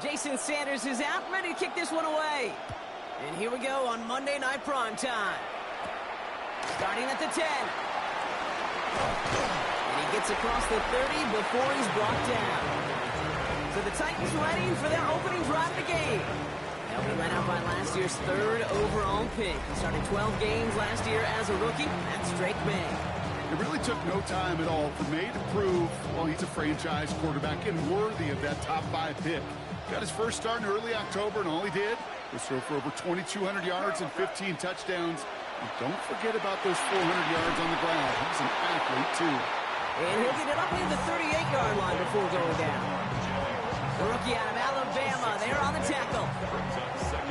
Jason Sanders is out, ready to kick this one away. And here we go on Monday Night Prime Time. Starting at the 10. And he gets across the 30 before he's brought down. So the Titans ready for their opening drive of the game. They'll be led out by last year's 3rd overall pick. He started 12 games last year as a rookie. That's Drake May. It really took no time at all for May to prove, well, he's a franchise quarterback and worthy of that top 5 pick. Got his first start in early October, and all he did was throw for over 2,200 yards and 15 touchdowns. And don't forget about those 400 yards on the ground. He's an athlete, too. And he'll get it up near the 38-yard line before going down. The rookie out of Alabama, they're on the tackle.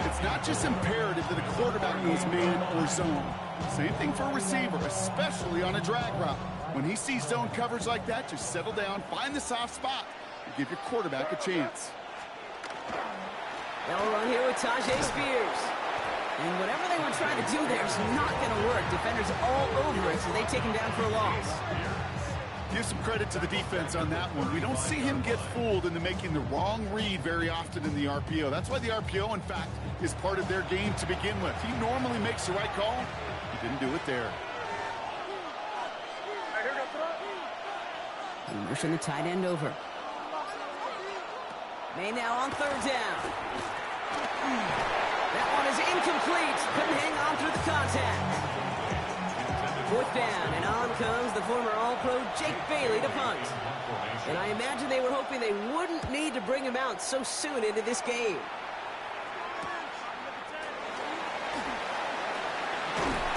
It's not just imperative that a quarterback knows man or zone. Same thing for a receiver, especially on a drag route. When he sees zone coverage like that, just settle down, find the soft spot, and give your quarterback a chance. They'll run here with Tajay Spears. And whatever they were trying to do there is not going to work. Defenders all over it, so they take him down for a loss. Give some credit to the defense on that one. We don't see him get fooled into making the wrong read very often in the RPO. That's why the RPO, in fact, is part of their game to begin with. He normally makes the right call. He didn't do it there. Motion the tight end over. May now on 3rd down. That one is incomplete. Couldn't hang on through the contact. 4th down, and on comes the former All-Pro Jake Bailey to punt. And I imagine they were hoping they wouldn't need to bring him out so soon into this game.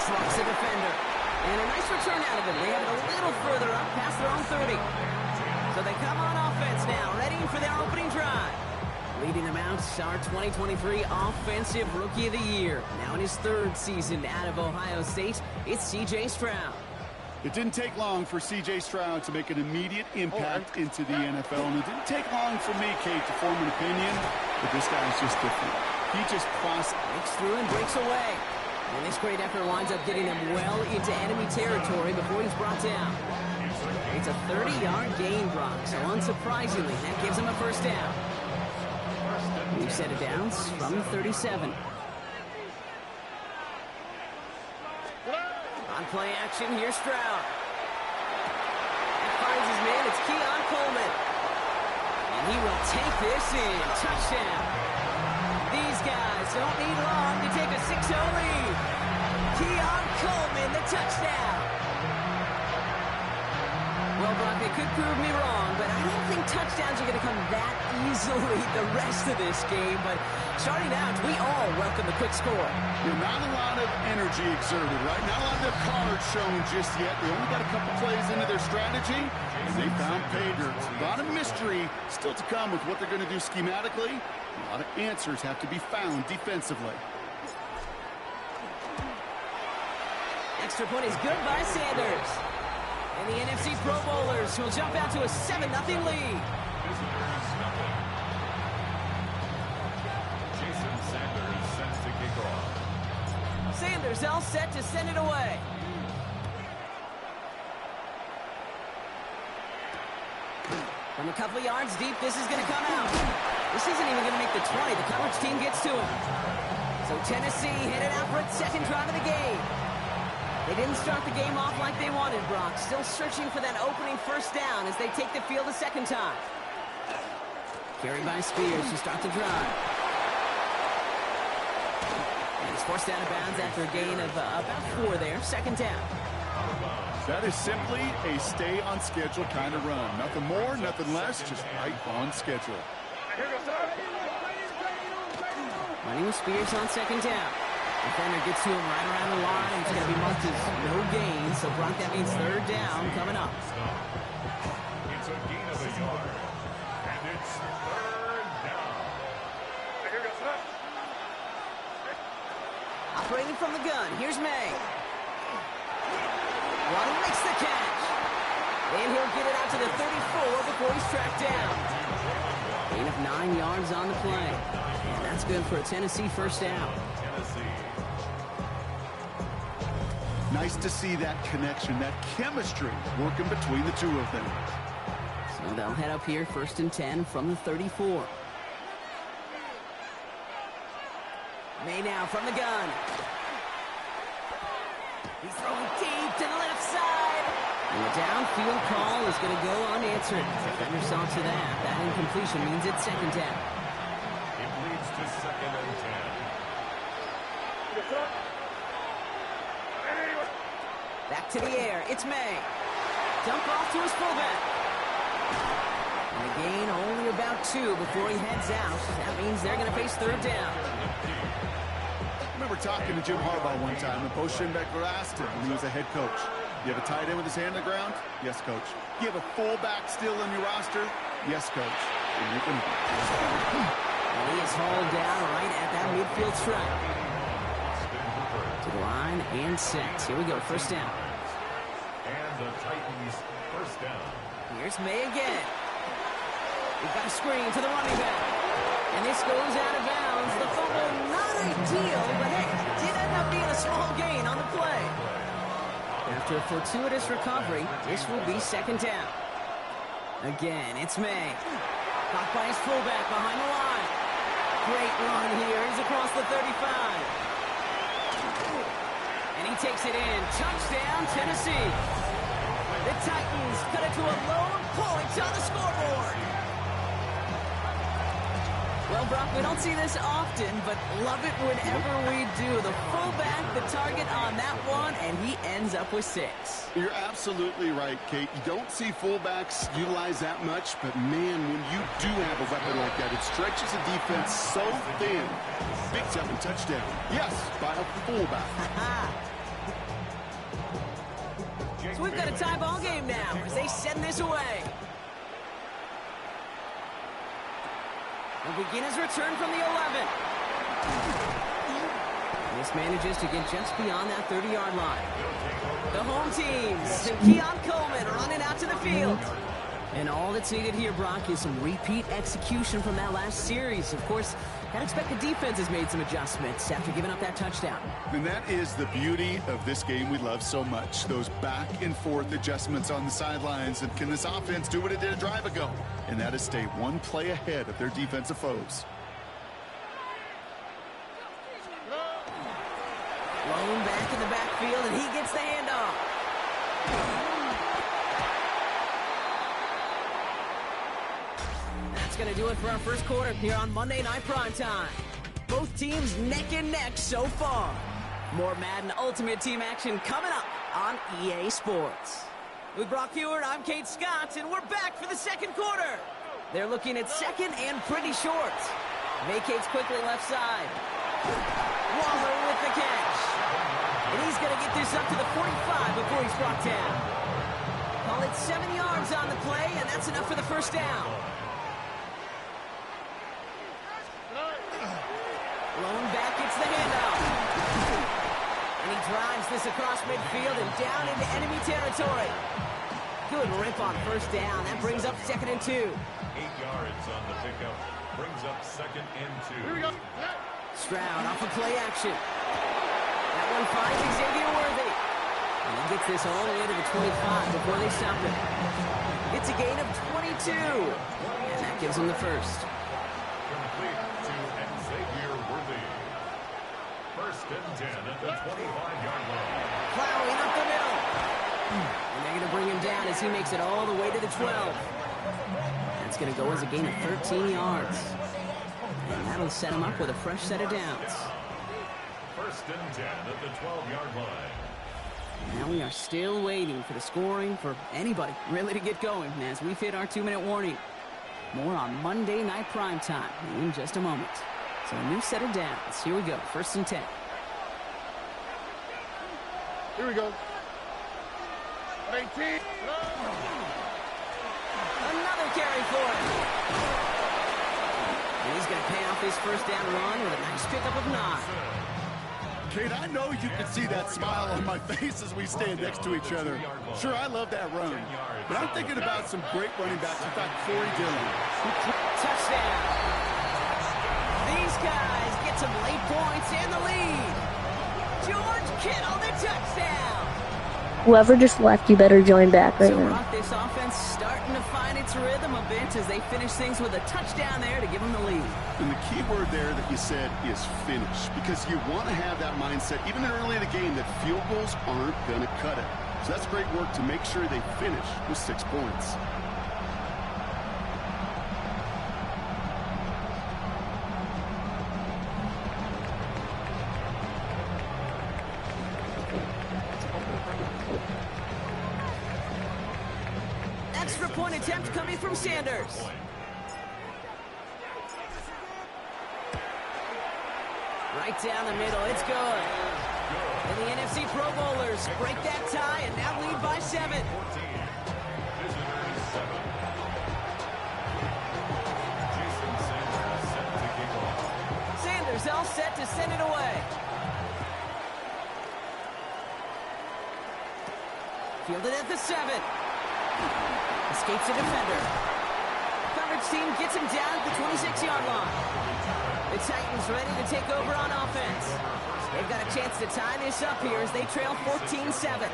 Trucks the defender. And a nice return out of him. They have it a little further up past their own 30. So they come on offense now, ready for their opening drive. Leading them out, our 2023 Offensive Rookie of the Year. Now in his 3rd season out of Ohio State, it's C.J. Stroud. It didn't take long for C.J. Stroud to make an immediate impact into the NFL. And it didn't take long for me, Kate, to form an opinion, but this guy is just different. He just breaks through and breaks away. And this great effort winds up getting them well into enemy territory before he's brought down. It's a 30-yard gain, Brock, so unsurprisingly, that gives him a 1st down. We've set it down from the 37. On play action, here's Stroud. That finds his man, it's Keon Coleman. And he will take this in. Touchdown. These guys don't need long to take a 6-0 lead. Keon Coleman, the touchdown. Well, Brock, they could prove me wrong, but I don't think touchdowns are going to come that easily the rest of this game. But starting out, we all welcome the quick score. Not a lot of energy exerted, right? Not a lot of cards shown just yet. They only got a couple plays into their strategy, and they found pay dirt. A lot of mystery still to come with what they're going to do schematically. A lot of answers have to be found defensively. Extra point is good by Sanders. And the NFC Pro Bowlers will jump out to a 7-0 lead. Jason Sanders set to kick off. Sanders all set to send it away. From a couple yards deep, this is going to come out. This isn't even going to make the 20. The coverage team gets to him. So Tennessee headed out for its 2nd drive of the game. They didn't start the game off like they wanted, Brock. Still searching for that opening 1st down as they take the field a 2nd time. Carried by Spears to start the drive. And he's forced out of bounds after a gain of about 4 there. 2nd down. That is simply a stay-on-schedule kind of run. Nothing more, nothing less, just right on schedule. Running with Spears on 2nd down. Defender gets to him right around the line. It's going to be marked as no gain. So, Brock, that means 3rd down coming up. It's a gain of a yard. And it's 3rd down. Operating from the gun. Here's May. Waddle makes the catch. And he'll get it out to the 34 before he's tracked down. Gain of 9 yards on the play. And that's good for a Tennessee 1st down. Nice to see that connection, that chemistry working between the two of them. So they'll head up here 1st and 10 from the 34. May now from the gun. He's throwing deep to the left side. And the downfield call is going to go unanswered. Defender saw to that. That incompletion means it's second down. It leads to 2nd and 10. Back to the air. It's May. Dump off to his fullback. And a gain only about 2 before he heads out. That means they're going to face third down. I remember talking to Jim Harbaugh one time, and Bo Schembechler asked him when he was a head coach, you have a tight end with his hand on the ground? Yes, coach. You have a fullback still in your roster? Yes, coach. And you can... And he is hauled down right at that midfield stripe. To the line and set. Here we go, first down. And the Titans first down. Here's May again. We've got a screen to the running back. And this goes out of bounds. The fumble, not ideal, but hey, it did end up being a small gain on the play. After a fortuitous recovery, this will be second down. Again, it's May. Caught by his fullback behind the line. Great run here. He's across the 35. And he takes it in. Touchdown, Tennessee. The Titans cut it to a lone point on the scoreboard. Well, Brock, we don't see this often, but love it whenever we do. The fullback, the target on that one, and he ends up with 6. You're absolutely right, Kate. You don't see fullbacks utilize that much, but man, when you do have a weapon like that, it stretches the defense so thin. Big time touchdown. Yes, by a fullback. So we've got a tie ball game now as they send this away. He'll begin his return from the 11. This manages to get just beyond that 30-yard line. The home teams and Keon Coleman running out to the field. And all that's needed here, Brock, is some repeat execution from that last series. Of course, I'd expect the defense has made some adjustments after giving up that touchdown. And that is the beauty of this game we love so much. Those back and forth adjustments on the sidelines. And can this offense do what it did a drive ago? And that is stay one play ahead of their defensive foes. Lone back in the backfield, and he gets the handoff. That's going to do it for our first quarter here on Monday Night Primetime. Both teams neck and neck so far. More Madden Ultimate Team action coming up on EA Sports. With Brock Heward, I'm Kate Scott, and we're back for the second quarter. They're looking at second and pretty short. Vacates quickly left side. Waller with the catch. And he's going to get this up to the 45 before he's brought down. Call it 7 yards on the play, and that's enough for the first down. Lone back gets the handoff. And he drives this across midfield and down into enemy territory. Good rip on first down. That brings up 2nd and 2. 8 yards on the pickup. Brings up 2nd and 2. Here we go. Stroud off of play action. That one finds Xavier Worthy. And he gets this all the way to the 25 before they stop him. It's a gain of 22. And that gives him the first. Complete to Xavier Worthy. 1st and 10 at the 25-yard line. Plowing up the middle. And they're going to bring him down as he makes it all the way to the 12. That's going to go as a gain of 13 yards. And that'll set him up with a fresh set of downs. 1st and 10 at the 12-yard line. Now we are still waiting for the scoring for anybody really to get going as we've hit our 2-minute warning. More on Monday Night Primetime in just a moment. So a new set of downs. Here we go. 1st and 10. Here we go. 18. Another carry for him. And he's going to pay off his first down run with a nice pickup of 9. Kate, I know you can see that smile on my face as we stand next to each other. Sure, I love that run. But I'm thinking about some great running backs. In fact, Corey Dillon. Touchdown. These guys get some late points and the lead. George Kittle, the touchdown. Whoever just left, you better join back right So, now. Brock, this offense starting to find its rhythm a bit as they finish things with a touchdown there to give them the lead. And the key word there that you said is finish, because you want to have that mindset, even early in the game, that field goals aren't going to cut it. So that's great work to make sure they finish with 6 points. Extra point attempt coming from Sanders. Right down the middle, it's good. And the NFC Pro Bowlers break that tie and now lead by 7. Sanders all set to send it away. Fielded at the 7. Escapes a defender. Coverage team gets him down at the 26-yard line. The Titans ready to take over on offense. They've got a chance to tie this up here as they trail 14-7.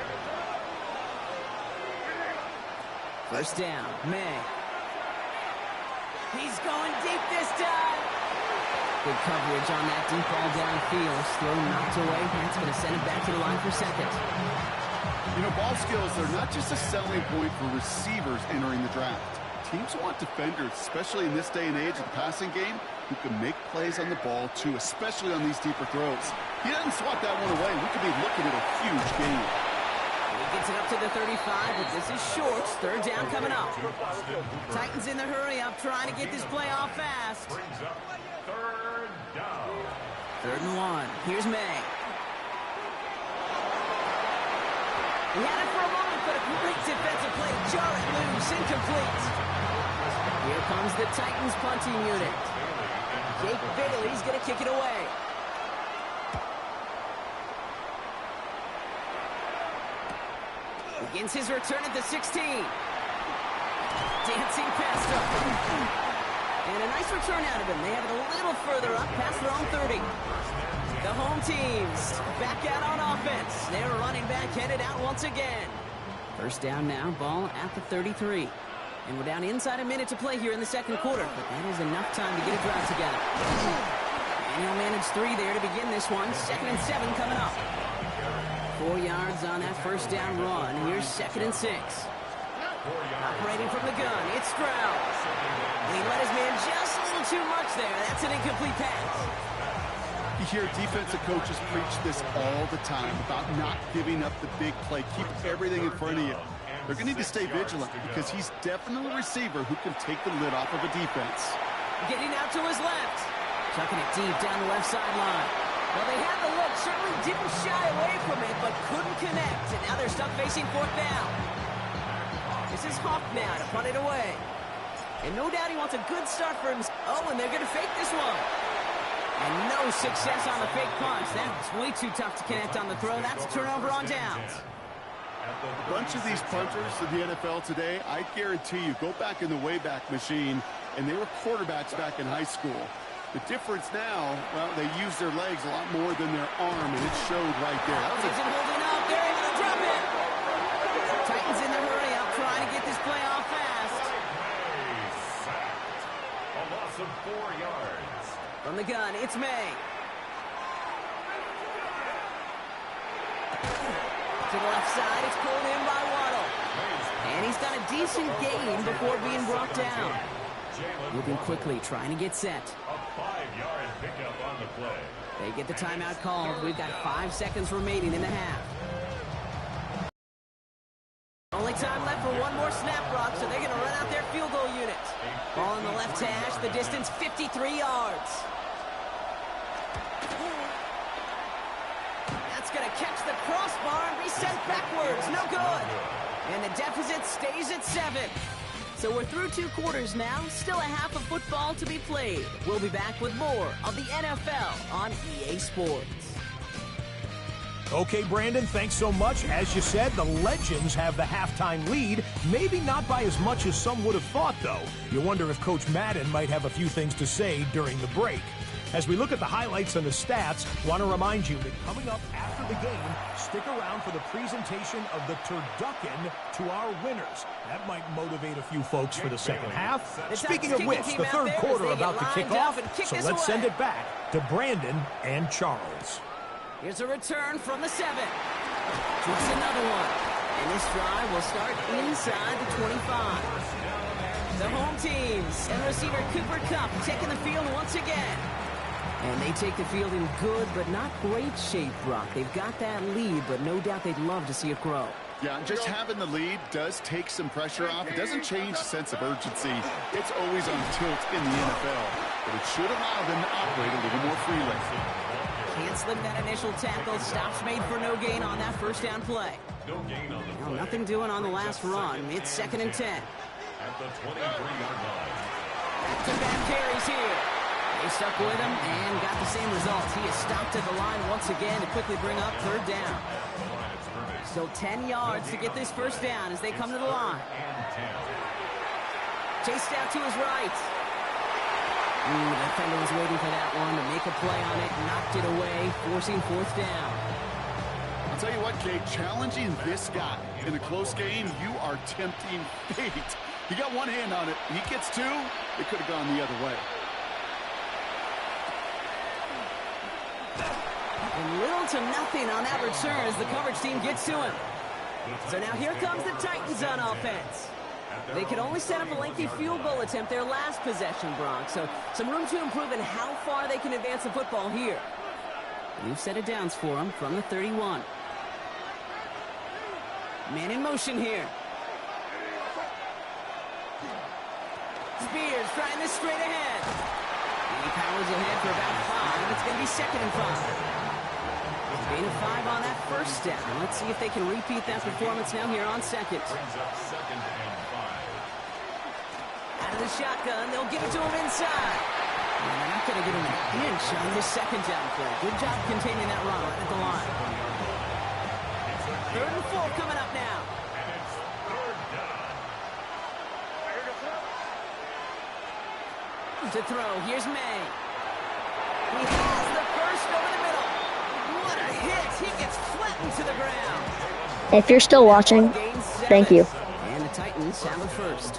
First down, May. He's going deep this time. Good coverage on that deep ball downfield. Throw knocked away. That's going to send him back to the line for second. You know, ball skills, they're not just a selling point for receivers entering the draft. Teams want defenders, especially in this day and age of the passing game, who can make plays on the ball, too, especially on these deeper throws. He doesn't swat that one away. We could be looking at a huge game. He gets it up to the 35, but this is short. Third down coming up. Titans in the hurry up, trying to get this play off fast. Third down. 3rd and 1. Here's May. He had it for a moment, but a great defensive play. Jar it loose, incomplete. Here comes the Titans punting unit. Jake Bailey's going to kick it away. Begins his return at the 16. Dancing past him. And a nice return out of him. They have it a little further up past their own 30. The home teams back out on offense. Their running back headed out once again. First down now, ball at the 33. And we're down inside a minute to play here in the second quarter, but that is enough time to get a drive together. And he'll manage 3 there to begin this one. 2nd and 7 coming up. 4 yards on that first down run. Here's 2nd and 6. Operating from the gun, it's Stroud. And he let his man just a little too much there. That's an incomplete pass. You hear defensive coaches preach this all the time about not giving up the big play. Keep everything in front of you. They're going to need to stay vigilant because he's definitely a receiver who can take the lid off of a defense. Getting out to his left. Chucking it deep down the left sideline. Well, they had the look. Certainly didn't shy away from it, but couldn't connect. And now they're stuck facing 4th down. This is Hawk now to punt it away. And no doubt he wants a good start for him. Oh, and they're going to fake this one. And no success on the fake punch. That was way too tough to connect on the throw. That's a turnover on downs. A bunch of these punters in the NFL today, I guarantee you, go back in the Wayback Machine, and they were quarterbacks back in high school. The difference now, well, they use their legs a lot more than their arm, and it showed right there. That was Isn't holding up. They're able to drop it. Titans in the hurry up, trying to get this play off fast. A loss of 4 yards. From the gun, it's May. To the left side, it's pulled in by Waddle. And he's got a decent gain before being brought down. Moving quickly, trying to get set. A 5-yard pickup on the play. They get the timeout called. We've got 5 seconds remaining in the half. Only time left for one more snap, Brock, so they're going to run out their field goal unit. Ball in the left hash, the distance 53 yards. That's going to catch the crossbar and be sent backwards. No good. And the deficit stays at 7. So we're through 2 quarters now. Still a half of football to be played. We'll be back with more of the NFL on EA Sports. Okay, Brandon, thanks so much. As you said, the Legends have the halftime lead. Maybe not by as much as some would have thought, though. You wonder if Coach Madden might have a few things to say during the break. As we look at the highlights and the stats, want to remind you that coming up after the game, stick around for the presentation of the turducken to our winners. That might motivate a few folks for the second half. Speaking of which, the third quarter about to kick off, so let's send it back to Brandon and Charles. Here's a return from the 7. Just another one. And this drive will start inside the 25. The home teams and receiver Cooper Kupp taking the field once again. And they take the field in good but not great shape, Brock. They've got that lead, but no doubt they'd love to see it grow. Yeah, just having the lead does take some pressure off. It doesn't change the sense of urgency. It's always on tilt in the NFL. But it should allow them to operate a little more freely. Can't slip that initial tackle. Stops made for no gain on that first down play. No gain on the play. Nothing doing on the last run. It's 2nd and 10. At the 23-yard line. Back-to-back carries here. They stuck with him and got the same result. He is stopped at the line once again to quickly bring up 3rd down. Still 10 yards to get this first down as they come to the line. Chased out to his right. The defender was waiting for that one to make a play on it. Knocked it away, forcing 4th down. I'll tell you what, Kate, challenging this guy in a close game, you are tempting fate. He got one hand on it. He gets 2. It could have gone the other way. And little to nothing on that return as the coverage team gets to him. So now here comes the Titans on offense. They could only set up a lengthy field goal attempt their last possession, Brock. So some room to improve in how far they can advance the football here. New set of downs for them from the 31. Man in motion here. Spears trying this straight ahead. He powers ahead for about 5. It's going to be 2nd and 5. Gain of 5 on that first down. Let's see if they can repeat that performance now here on 2nd. Brings up 2nd and 5. Out of the shotgun, they'll give it to him inside. And they're not going to give him an inch on this 2nd down play. Good job containing that run right at the line. 3rd and 4 coming up now. And it's 3rd down. To throw, here's May. He has the first over the middle. What a hit! He gets flattened to the ground. If you're still watching, thank you. And the Titans have a first.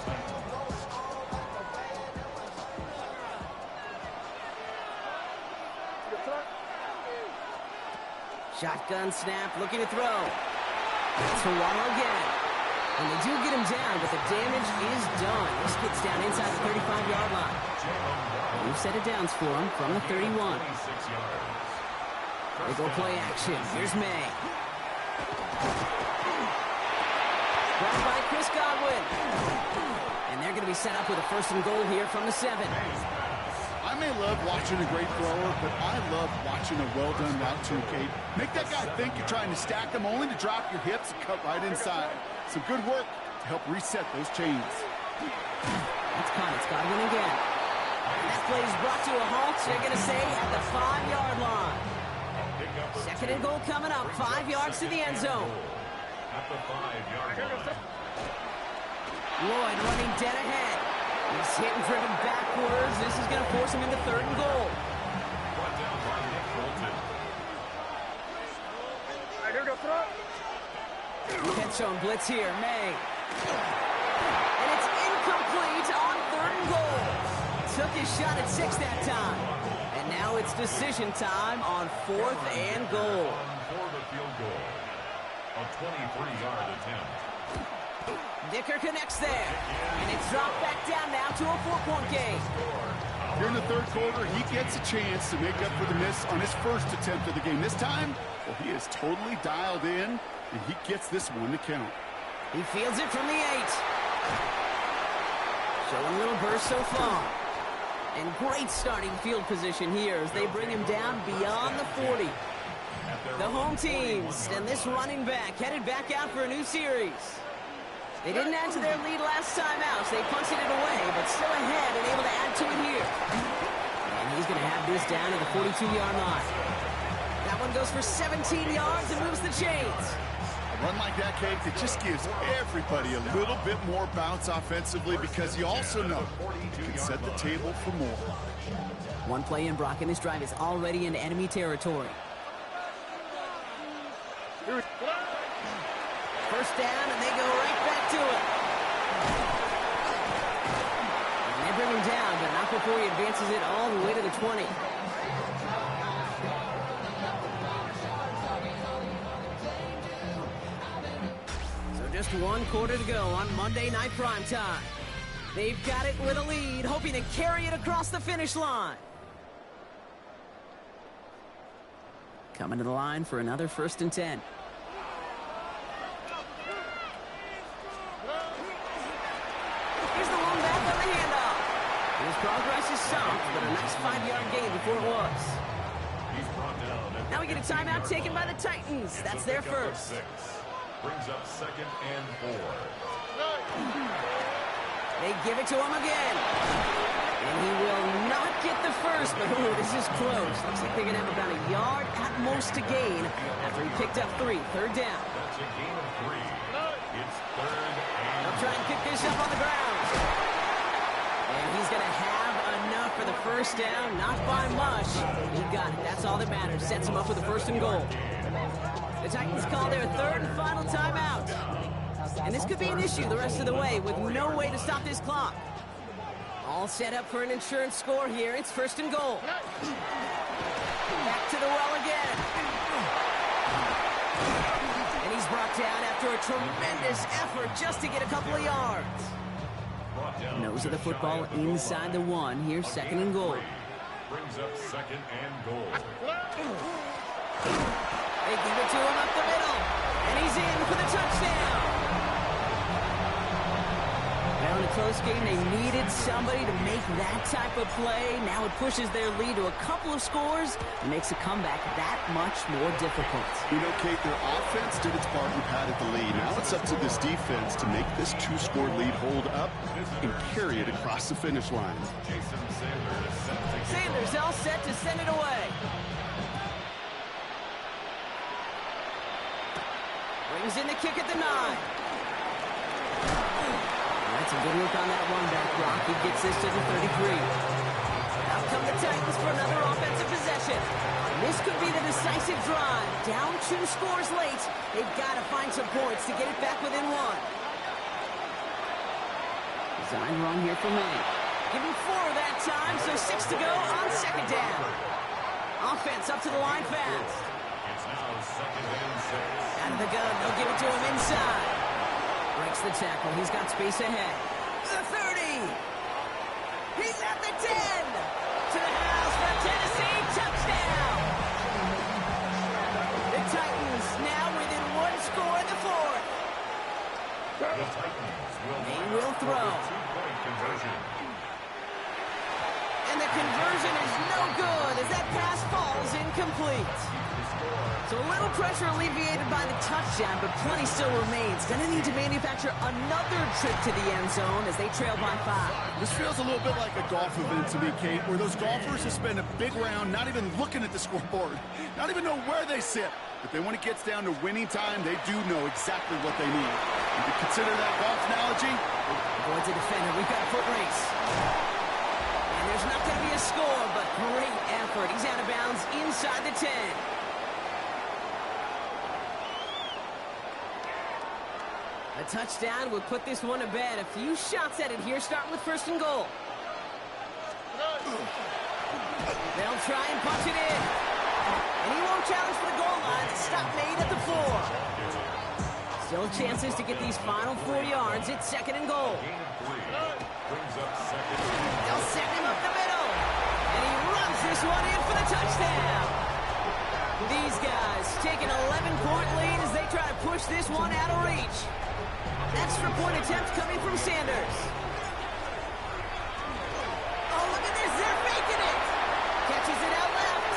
Shotgun snap, looking to throw. That's for Waddle again. And they do get him down, but the damage is done. This gets down inside the 35-yard line. New set of downs for him from the 31. They go play action. Here's May. Brought by Chris Godwin. And they're going to be set up with a 1st and goal here from the 7. I may love watching a great thrower, but I love watching a well-done route too, Kate. Make that guy think you're trying to stack him, only to drop your hips and cut right inside. Some good work to help reset those chains. That's caught. It's Godwin again. And that play is brought to a halt, they're going to say, at the 5-yard line. 2nd and goal coming up. 5 yards to the end zone. At the 5-yard line. Lloyd running dead ahead. He's hit and driven backwards. This is going to force him into 3rd and goal. Brought down by Nick Bolton. Head zone blitz here. May. And it's incomplete on 3rd and goal. Took his shot at 6 that time. And now it's decision time on 4th and goal. For the field goal. A 23-yard attempt. Dicker connects there. And it's dropped back down now to a 4-point game. Here in the 3rd quarter, he gets a chance to make up for the miss on his first attempt of the game. This time, well, he is totally dialed in, and he gets this one to count. He fields it from the 8. Showing a little burst so far. And great starting field position here as they bring him down beyond the 40. The home teams and this running back headed back out for a new series. They didn't add to their lead last time out, so they punted it away, but still ahead and able to add to it here. And he's going to have this down at the 42-yard line. That one goes for 17 yards and moves the chains. A run like that, Kate, it just gives everybody a little bit more bounce offensively because you also know you can set the table for more. One play in, Brock, and this drive is already into enemy territory. First down, and they go right back to it. And they bring him down, but not before he advances it all the way to the 20. So just 1 quarter to go on Monday Night Primetime. They've got it with a lead, hoping to carry it across the finish line. Coming to the line for another 1st and 10. Here's the one back on the handoff. His progress is soft, but a nice 5-yard gain before it was. Now we get a timeout taken by the Titans. That's their first. Brings up 2nd and 4. They give it to him again. And he will not get the first, but ooh, this is close. Looks like they're going to have about a yard at most to gain after he picked up 3. 3rd down. That's a gain of 3. It's 3rd and They'll try and pick this up on the ground. And he's going to have enough for the 1st down. Not by much. He got it. That's all that matters. Sets him up with a 1st and goal. The Titans call their 3rd and final timeout. And this could be an issue the rest of the way with no way to stop this clock. All set up for an insurance score here. It's 1st and goal. Back to the well again. And he's brought down after a tremendous effort just to get a couple of yards. Nose of the football inside the 1. Here's 2nd and goal. brings up 2nd and goal. They give it to him up the middle. And he's in for the touchdown. Well, in a close game, they needed somebody to make that type of play. Now it pushes their lead to a couple of scores and makes a comeback that much more difficult. You know, Kate, their offense did its part and padded the lead. Now it's up to this defense to make this 2-score lead hold up and carry it across the finish line. Sanders all set to send it away. Brings in the kick at the 9. That's a good look on that one back, Brock. He gets this to the 33. Out come the Titans for another offensive possession. And this could be the decisive drive. Down 2 scores late. They've got to find some points to get it back within 1. Design run here for May. Give him 4 that time, so 6 to go on 2nd down. Offense up to the line fast. It's now 2nd and 6. Out of the gun, they'll give it to him inside. Breaks the tackle. He's got space ahead. The 30. He's at the 10. To the house for a Tennessee touchdown. The Titans now within 1 score in the 4th. The Titans They will throw. 2-point conversion. And the conversion is no good as that pass falls incomplete. So a little pressure alleviated by the touchdown, but plenty still remains. Gonna need to manufacture another trip to the end zone as they trail by 5. This feels a little bit like a golf event to me, Kate, where those golfers will spend a big round not even looking at the scoreboard, not even know where they sit. But then when it gets down to winning time, they do know exactly what they need. And to consider that golf analogy, Avoids a defender. We've got a foot race. And there's not going to be a score, but great effort. He's out of bounds inside the 10. A touchdown would put this one to bed. A few shots at it here, starting with 1st and goal. They'll try and punch it in. And he won't challenge for the goal line. Stop made at the 4. Still chances to get these final 4 yards. It's 2nd and goal. Gain of 3. Brings up 2nd. They'll send him up the middle. And he runs this one in for the touchdown. These guys take an 11-point lead as they try to push this one out of reach. Extra point attempt coming from Sanders. Oh, look at this. They're making it. Catches it out left.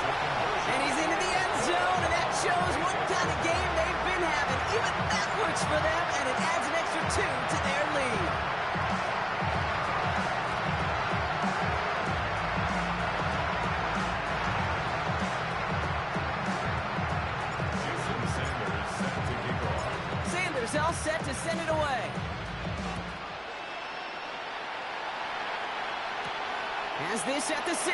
And he's into the end zone, and that shows what kind of game they've been having. Even that works for them, and it adds an extra 2 to their lead. Jason Sanders set to kick off. set to send it away. Has this at the 6.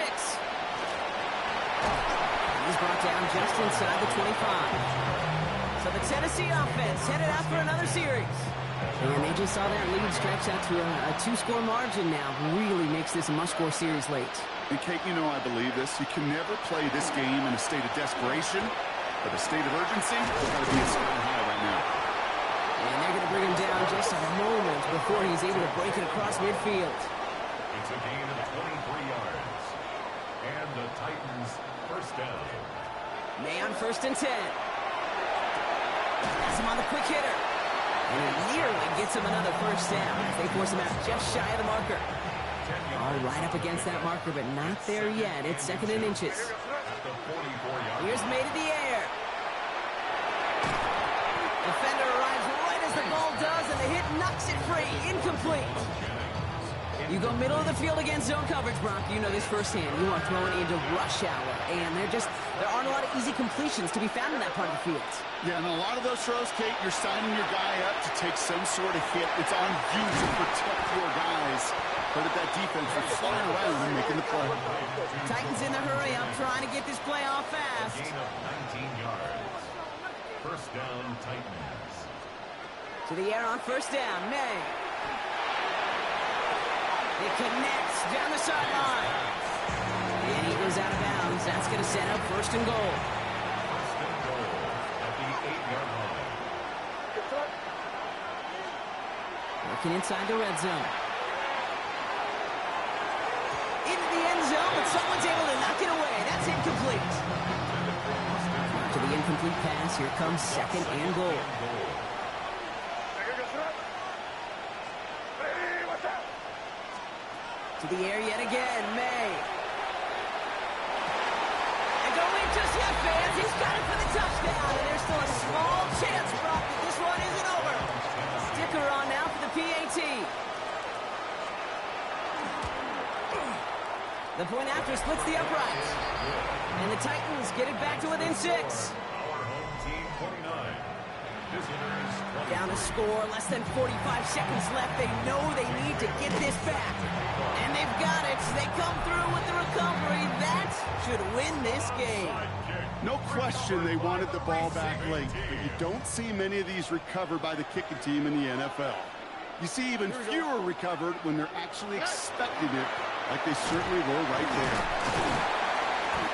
He's brought down just inside the 25. So the Tennessee offense headed out for another series. And they just saw that lead stretch out to a 2-score margin now. Really makes this a must-score series late. And Kate, you know I believe this. You can never play this game in a state of desperation, but a state of urgency has got to be a sky high right now. And they're going to bring him down just a moment before he's able to break it across midfield. It's a gain of 23 yards. And the Titans first down. May on 1st and 10. Has him on the quick hitter. And he nearly gets him another first down as they force him out just shy of the marker. All right up against that marker, but not there yet. It's 2nd and inches. Here's May to the air. Defender arrives right as the ball does, and the hit knocks it free. Incomplete. You go middle of the field against zone coverage, Brock. You know this firsthand. You are throwing into rush hour, and there aren't a lot of easy completions to be found in that part of the field. Yeah, and a lot of those throws, Kate, you're signing your guy up to take some sort of hit. It's on you to protect your guys. But at that defense, we're flying around and making the play. Titans in the hurry up, trying to get this play off fast. Gain of 19 yards. First down, Titans. To the air on 1st down, May. It connects down the sideline. And he goes out of bounds. That's going to set up 1st and goal. First and goal at the 8-yard line. Working inside the red zone. Into the end zone, but someone's able to knock it away. That's incomplete. To the incomplete pass, here comes 2nd and goal. To the air yet again, May. And going just yet, fans. He's got it for the touchdown, and there's still a small chance, Brock, that this one isn't over. Sticker on now for the PAT. The point after splits the uprights. And the Titans get it back to within 6. Our home team 49. Visitors 20. Down to score, less than 45 seconds left. They know they need to get this back. And they've got it. They come through with the recovery. That should win this game. No question they wanted the ball back late, but you don't see many of these recovered by the kicking team in the NFL. You see even fewer recovered when they're actually expecting it, like they certainly were right there.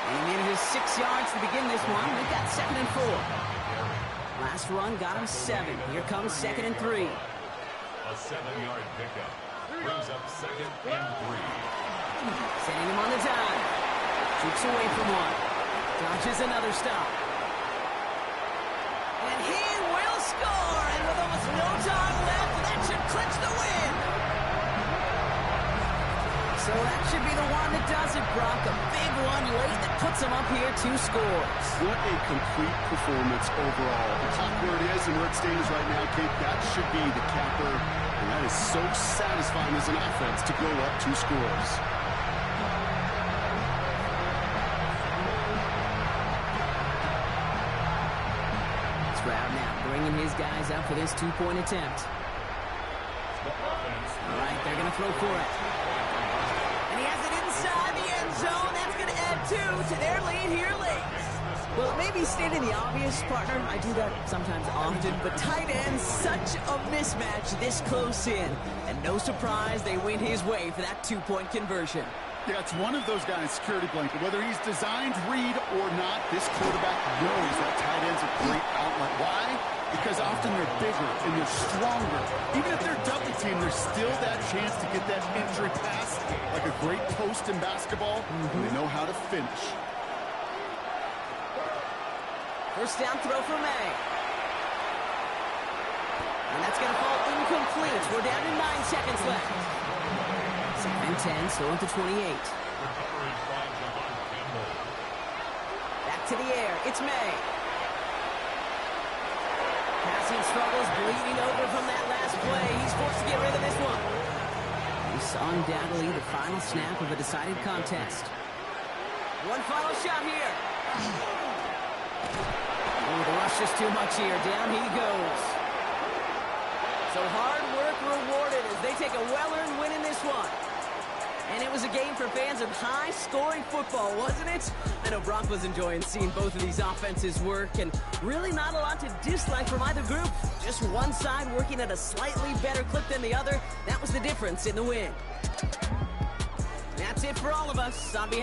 And he needed his 6 yards to begin this one. They got 2nd and 4. Last run got him 7. Here comes 2nd and 3. A 7-yard pickup. Brings up 2nd and 3. Setting him on the dime. Shoots away from one. Dodges another stop. And he will score. And with almost no time left, that should clinch the win. So that should be the one that does it, Brock. A big one late that puts him up here 2 scores. What a complete performance overall. The clock where it is and where it stands right now, Kate, that should be the capper. And that is so satisfying as an offense to go up 2 scores. Stroud now bringing his guys up for this 2-point attempt. All right, they're going to throw for it. And he has it inside the end zone. That's going to add 2 to their lead here late. Well, it may be stating the obvious, partner. I do that sometimes often, but tight ends, such a mismatch this close in. And no surprise, they win his way for that 2-point conversion. Yeah, it's one of those guys' security blanket. Whether he's designed read or not, this quarterback knows that tight end's a great outlet. Why? Because often they're bigger and they're stronger. Even if they're double teamed, there's still that chance to get that entry pass, like a great post in basketball, and they know how to finish. First down throw for May. And that's going to fall incomplete. We're down to 9 seconds left. 2nd and 10, so at the 28. Back to the air. It's May. Passing struggles, bleeding over from that last play. He's forced to get rid of this one. This undoubtedly the final snap of a decided contest. One final shot here. Oh, the rush is too much here. Down he goes. So hard work rewarded as they take a well-earned win in this one. And it was a game for fans of high-scoring football, wasn't it? I know Brock was enjoying seeing both of these offenses work, and really not a lot to dislike from either group. Just one side working at a slightly better clip than the other. That was the difference in the win. That's it for all of us. On behalf